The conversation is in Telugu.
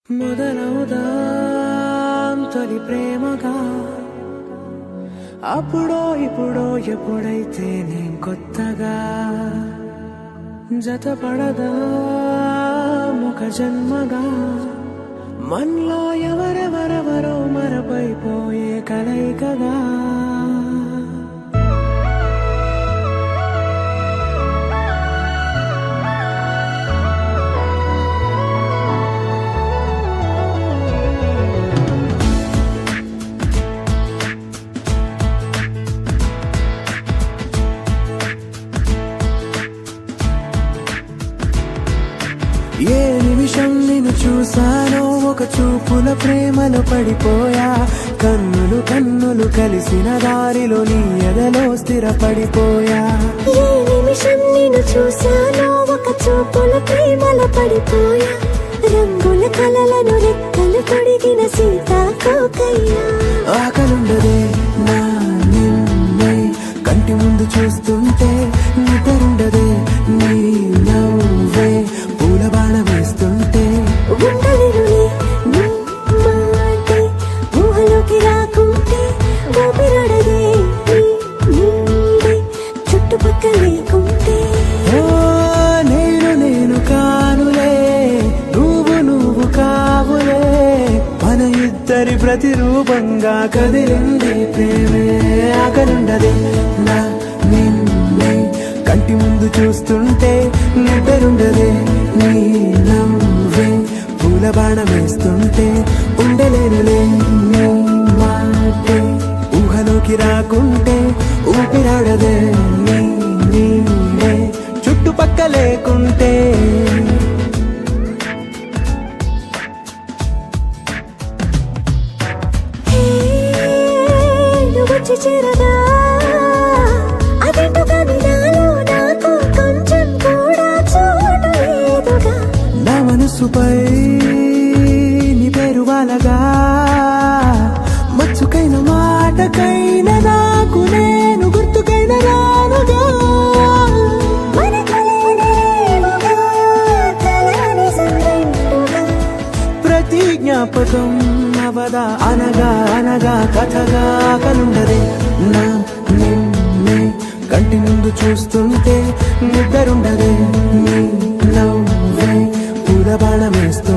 మొదలవుదాం తొలి ప్రేమగా అప్పుడో ఇప్పుడో ఎప్పుడైతే నేను కొత్తగా జతపడదా ఒక జన్మగా మనలో ఎవరెవరెవరో మరపైపోయే కలయికగా ఏ నిమిషం నిన్ను చూసానో ఒక చూపుల ప్రేమలో పడిపోయా కన్నులు కన్నులు కలిసిన దారిలో నీ ఎదలో స్థిరపడిపోయా ఏ నిమిషం నిన్ను చూసానో ఒక చూపుల ప్రేమలో పడిపోయా రంగుల కలలను రెక్కలు పొడిగిన సీతాకోకయ్యా ఆకలుండదే నా నిన్నే కంటి ముందు చూస్తుంటే నిద్రుండదే నీ నవ్వే పూల బాణ వేస్తుంటే ఉండలేనులే నీ మాటే ఊహలోకి రాకుంటే ఊపిరాడదే నీ నీడే చుట్టుపక్కల లేకుంటే ఓ నేను కానులే నువ్వు కావులే మన ఇద్దరి ప్రతిరూపంగా కదిలింది ప్రేమే ఆకలుండదే నా నిన్నే కంటి ముందు చూస్తుంటే నిద్రుండదే నీ నవ్వే పూల బాణ వేస్తుంటే ఉండలేనులే నీ మాటే ఊహలోకి రాకుంటే ఊపిరాడదే నీ నీడే చుట్టుపక్క లేకుంటే నువ్వు వచ్చి చేరదా అదేంటో కానీ నాలో నాకు కొంచెం కూడా చోటు లేదుగా నా మనసుపై నీ పేరు వాలగా మచ్చుకైన మాటకైన నాకు నేను గుర్తుకైన రానుగా మన కలనేముగా కలని సంరెండుగా ప్రతి జ్ఞాపకం అవదా అనగా అనగా కథగా కలుండదే నా నిన్నే కంటి ముందు చూస్తుంటే నిద్రుండదే నీ నవ్వే పూల బాణ వేస్తూ